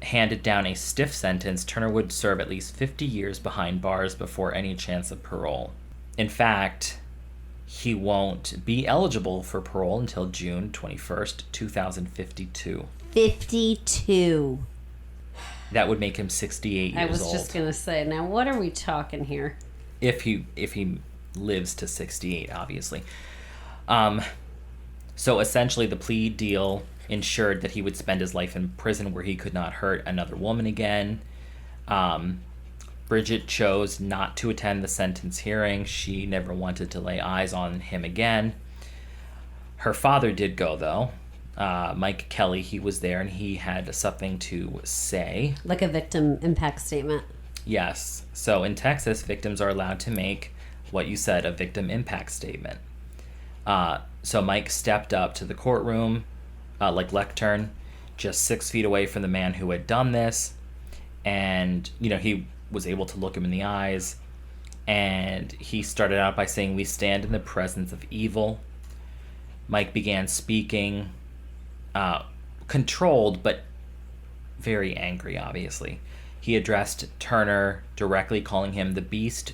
[SPEAKER 1] handed down a stiff sentence. Turner would serve at least 50 years behind bars before any chance of parole. In fact, he won't be eligible for parole until June 21st, 2052.
[SPEAKER 2] 52.
[SPEAKER 1] That would make him 68 years old.
[SPEAKER 2] I was just going to say, now what are we talking here?
[SPEAKER 1] If he lives to 68, obviously. So essentially the plea deal ensured that he would spend his life in prison where he could not hurt another woman again. Bridget chose not to attend the sentence hearing. She never wanted to lay eyes on him again. Her father did go, though. Mike Kelly, he was there, and he had something to say.
[SPEAKER 2] Like a victim impact statement.
[SPEAKER 1] Yes. So in Texas, victims are allowed to make what you said, a victim impact statement. So Mike stepped up to the courtroom, lectern, just 6 feet away from the man who had done this. And, he was able to look him in the eyes. And he started out by saying, "We stand in the presence of evil." Mike began speaking, controlled, but very angry, obviously. He addressed Turner directly, calling him the beast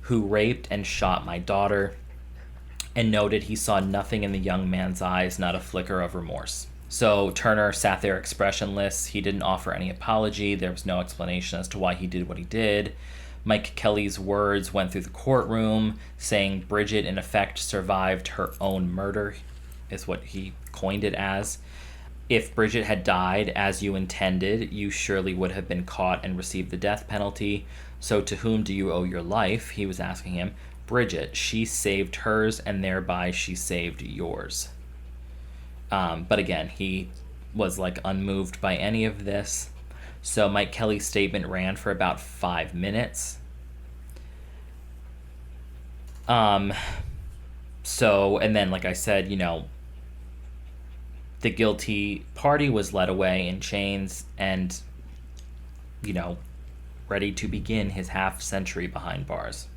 [SPEAKER 1] who raped and shot my daughter, and noted he saw nothing in the young man's eyes, not a flicker of remorse. So Turner sat there expressionless. He didn't offer any apology. There was no explanation as to why he did what he did. Mike Kelly's words went through the courtroom, saying Bridget, in effect, survived her own murder, is what he coined it as. If Bridget had died as you intended, you surely would have been caught and received the death penalty. So to whom do you owe your life? He was asking him. Bridget, she saved hers, and thereby she saved yours. But again, he was like unmoved by any of this. So Mike Kelly's statement ran for about 5 minutes. So, and then, like I said, the guilty party was led away in chains and, ready to begin his half century behind bars.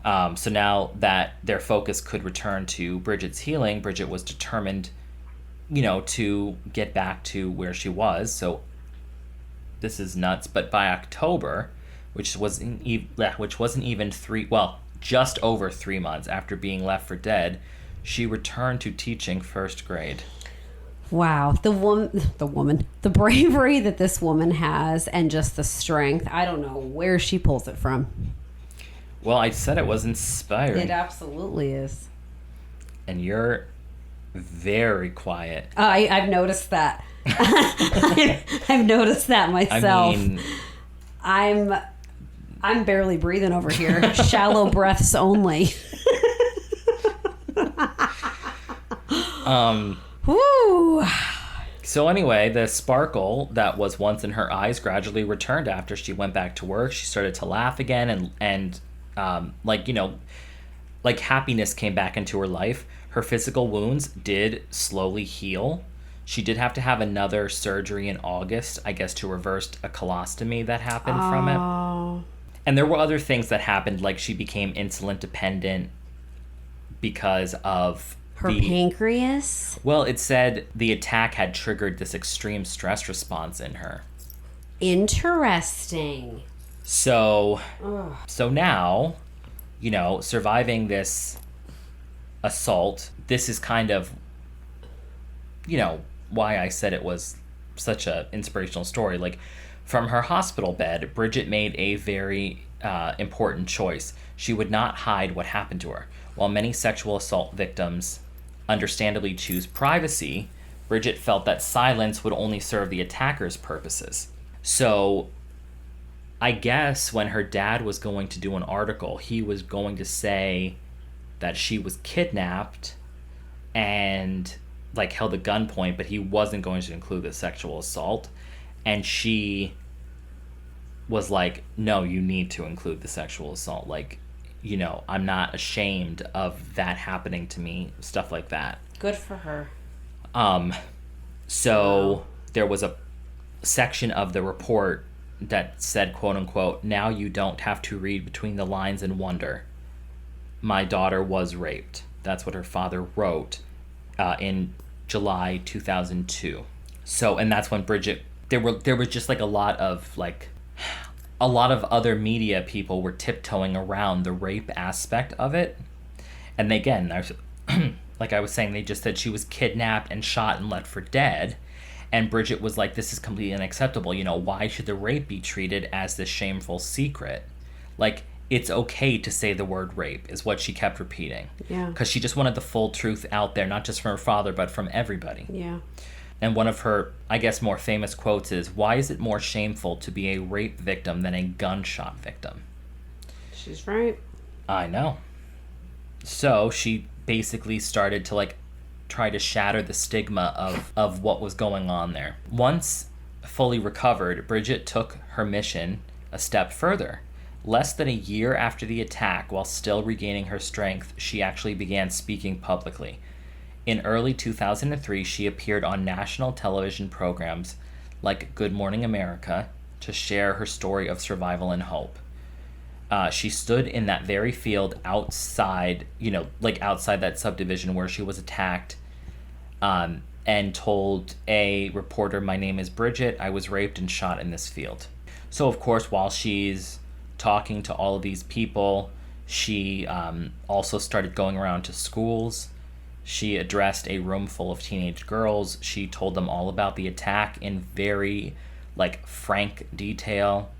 [SPEAKER 1] So now that their focus could return to Bridget's healing, Bridget was determined, to get back to where she was. So this is nuts. But by October, which wasn't even just over 3 months after being left for dead, she returned to teaching first grade.
[SPEAKER 2] Wow. The bravery that this woman has and just the strength. I don't know where she pulls it from.
[SPEAKER 1] Well, I said it was inspiring.
[SPEAKER 2] It absolutely is.
[SPEAKER 1] And you're very quiet.
[SPEAKER 2] I've noticed that. I've noticed that myself. I'm barely breathing over here. Shallow breaths only. Woo.
[SPEAKER 1] So anyway, the sparkle that was once in her eyes gradually returned after she went back to work. She started to laugh again and happiness came back into her life. Her physical wounds did slowly heal. She did have to have another surgery in August, I guess, to reverse a colostomy that happened from it. And there were other things that happened, like she became insulin dependent because of
[SPEAKER 2] her pancreas?
[SPEAKER 1] Well, it said the attack had triggered this extreme stress response in her.
[SPEAKER 2] Interesting.
[SPEAKER 1] So now, surviving this assault, this is kind of, why I said it was such an inspirational story. Like, from her hospital bed, Bridget made a very important choice. She would not hide what happened to her. While many sexual assault victims understandably choose privacy, Bridget felt that silence would only serve the attacker's purposes. So I guess when her dad was going to do an article, he was going to say that she was kidnapped and held at gunpoint, but he wasn't going to include the sexual assault. And she was like, no, you need to include the sexual assault. I'm not ashamed of that happening to me, stuff like that.
[SPEAKER 2] Good for her.
[SPEAKER 1] So there was a section of the report that said, quote unquote, now you don't have to read between the lines and wonder. My daughter was raped. That's what her father wrote in July 2002. So, and that's when Bridget, there was just a lot of other media people were tiptoeing around the rape aspect of it. And again, like I was saying, they just said she was kidnapped and shot and left for dead. And Bridget was like, this is completely unacceptable. Why should the rape be treated as this shameful secret? It's okay to say the word rape, is what she kept repeating.
[SPEAKER 2] Yeah.
[SPEAKER 1] Because she just wanted the full truth out there, not just from her father, but from everybody.
[SPEAKER 2] Yeah.
[SPEAKER 1] And one of her, I guess, more famous quotes is, why is it more shameful to be a rape victim than a gunshot victim?
[SPEAKER 2] She's right.
[SPEAKER 1] I know. So she basically started to try to shatter the stigma of what was going on there. Once fully recovered, Bridget took her mission a step further. Less than a year after the attack, while still regaining her strength, she actually began speaking publicly. In early 2003, she appeared on national television programs like Good Morning America to share her story of survival and hope. She stood in that very field outside, outside that subdivision where she was attacked, and told a reporter, my name is Bridget, I was raped and shot in this field. So, of course, while she's talking to all of these people, she also started going around to schools. She addressed a room full of teenage girls. She told them all about the attack in very, frank detail.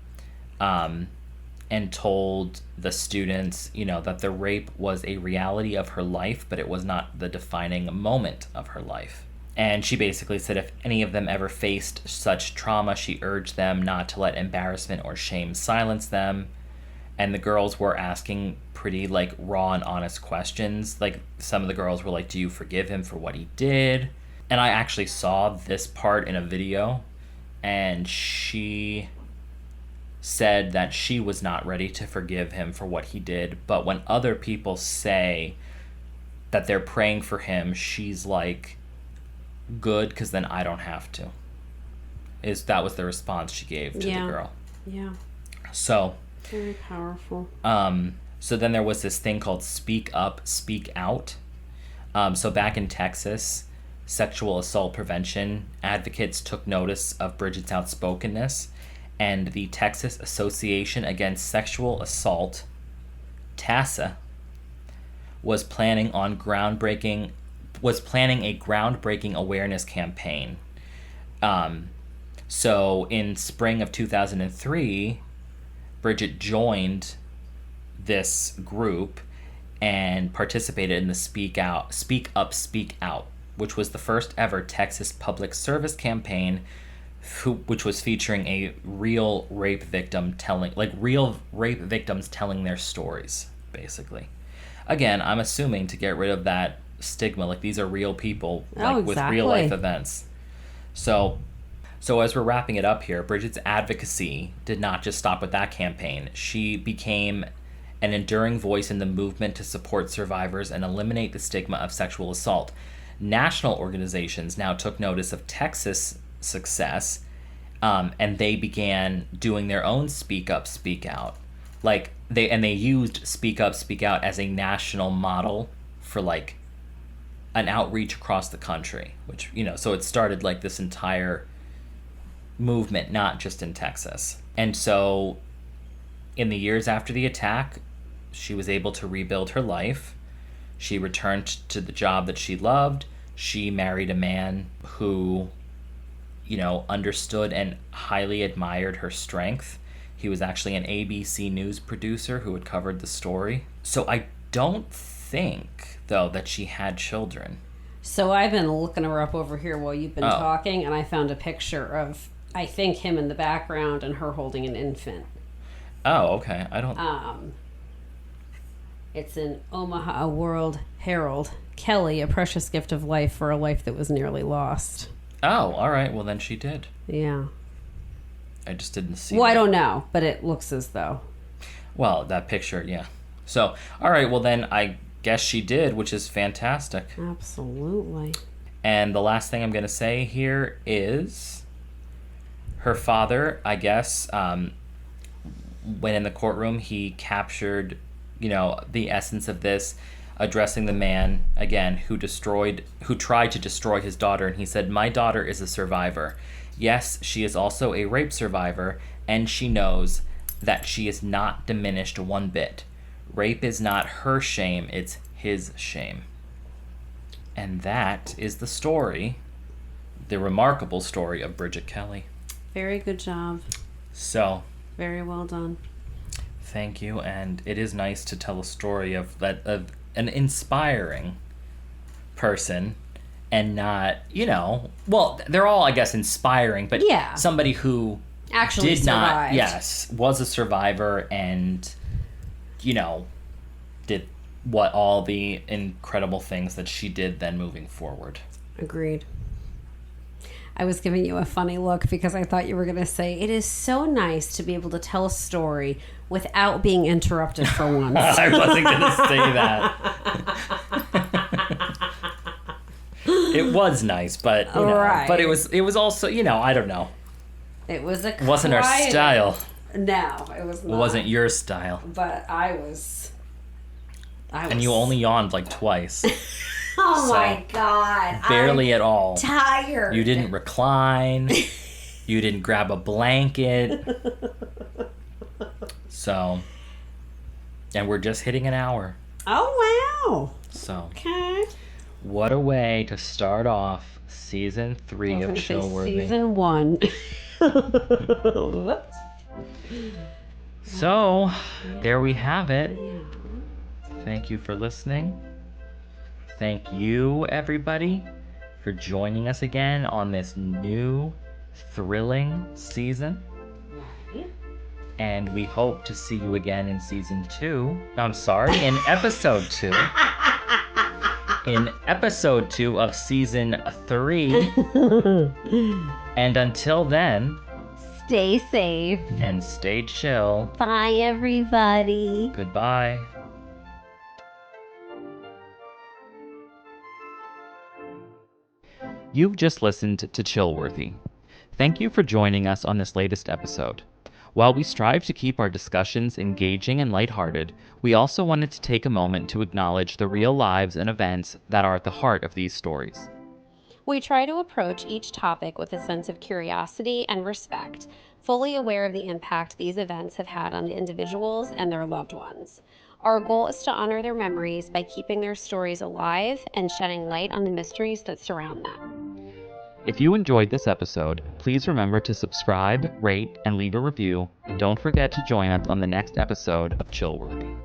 [SPEAKER 1] and told the students, that the rape was a reality of her life, but it was not the defining moment of her life. And she basically said if any of them ever faced such trauma, she urged them not to let embarrassment or shame silence them. And the girls were asking pretty, raw and honest questions. Some of the girls were like, do you forgive him for what he did? And I actually saw this part in a video, and she said that she was not ready to forgive him for what he did. But when other people say that they're praying for him, she's like, good, because then I don't have to. That was the response she gave to the girl.
[SPEAKER 2] Yeah.
[SPEAKER 1] So
[SPEAKER 2] very powerful.
[SPEAKER 1] So then there was this thing called Speak Up, Speak Out. So back in Texas, sexual assault prevention advocates took notice of Bridget's outspokenness, and the Texas Association Against Sexual Assault, TASA, was planning a groundbreaking awareness campaign. So in spring of 2003, Bridget joined this group and participated in the Speak Up, Speak Out, which was the first ever Texas public service campaign, which was featuring a real rape victim telling their stories, basically. Again, I'm assuming to get rid of that stigma, these are real people, with real life events. So as we're wrapping it up here, Bridget's advocacy did not just stop with that campaign. She became an enduring voice in the movement to support survivors and eliminate the stigma of sexual assault. National organizations now took notice of Texas' success, and they began doing their own Speak Up, Speak Out. They used Speak Up, Speak Out as a national model for an outreach across the country, which, so it started this entire movement, not just in Texas. And so in the years after the attack, she was able to rebuild her life. She returned to the job that she loved. She married a man who, understood and highly admired her strength. He was actually an ABC News producer who had covered the story. So I don't think, though, that she had children.
[SPEAKER 2] So I've been looking her up over here while you've been talking, and I found a picture of, I think, him in the background and her holding an infant.
[SPEAKER 1] Oh, okay. I don't...
[SPEAKER 2] It's in Omaha World Herald. Kelly, a precious gift of life for a life that was nearly lost.
[SPEAKER 1] Oh, all right. Well, then she did.
[SPEAKER 2] Yeah.
[SPEAKER 1] I just didn't see
[SPEAKER 2] Well, I don't know, but it looks as though.
[SPEAKER 1] Well, that picture, yeah. So, all right. Well, then I guess she did, which is fantastic.
[SPEAKER 2] Absolutely.
[SPEAKER 1] And the last thing I'm going to say here is her father, I guess, when in the courtroom, he captured, the essence of this, addressing the man, again, who tried to destroy his daughter. And he said, "My daughter is a survivor. Yes, she is also a rape survivor, and she knows that she is not diminished one bit. Rape is not her shame, it's his shame." And that is the story, the remarkable story of Bridget Kelly.
[SPEAKER 2] Very good job.
[SPEAKER 1] So.
[SPEAKER 2] Very well done.
[SPEAKER 1] Thank you, and it is nice to tell a story of an inspiring person, and not, well, they're all, I guess, inspiring, but somebody who
[SPEAKER 2] actually
[SPEAKER 1] did
[SPEAKER 2] survived.
[SPEAKER 1] was a survivor and, did all the incredible things that she did then moving forward.
[SPEAKER 2] Agreed. I was giving you a funny look because I thought you were going to say, it is so nice to be able to tell a story without being interrupted for once.
[SPEAKER 1] I wasn't going to say that. It was nice, but,
[SPEAKER 2] right.
[SPEAKER 1] But it was also, I don't know.
[SPEAKER 2] It was a
[SPEAKER 1] wasn't our style.
[SPEAKER 2] No, it was not.
[SPEAKER 1] It wasn't your style.
[SPEAKER 2] But I was.
[SPEAKER 1] And you only yawned twice.
[SPEAKER 2] Oh my God.
[SPEAKER 1] Barely at all.
[SPEAKER 2] Tired.
[SPEAKER 1] You didn't recline. You didn't grab a blanket. So, and we're just hitting an hour.
[SPEAKER 2] Oh, wow.
[SPEAKER 1] So,
[SPEAKER 2] okay.
[SPEAKER 1] What a way to start off season 3 of Chillworthy.
[SPEAKER 2] Season 1. Whoops.
[SPEAKER 1] So, there we have it. Thank you for listening. Thank you, everybody, for joining us again on this new, thrilling season. And we hope to see you again in season 2. I'm sorry, in episode 2. In episode 2 of season 3. And until then,
[SPEAKER 2] stay safe
[SPEAKER 1] and stay chill.
[SPEAKER 2] Bye, everybody.
[SPEAKER 1] Goodbye. You've just listened to Chillworthy. Thank you for joining us on this latest episode. While we strive to keep our discussions engaging and lighthearted, we also wanted to take a moment to acknowledge the real lives and events that are at the heart of these stories.
[SPEAKER 2] We try to approach each topic with a sense of curiosity and respect, fully aware of the impact these events have had on individuals and their loved ones. Our goal is to honor their memories by keeping their stories alive and shedding light on the mysteries that surround them.
[SPEAKER 1] If you enjoyed this episode, please remember to subscribe, rate, and leave a review. And don't forget to join us on the next episode of Chillworthy.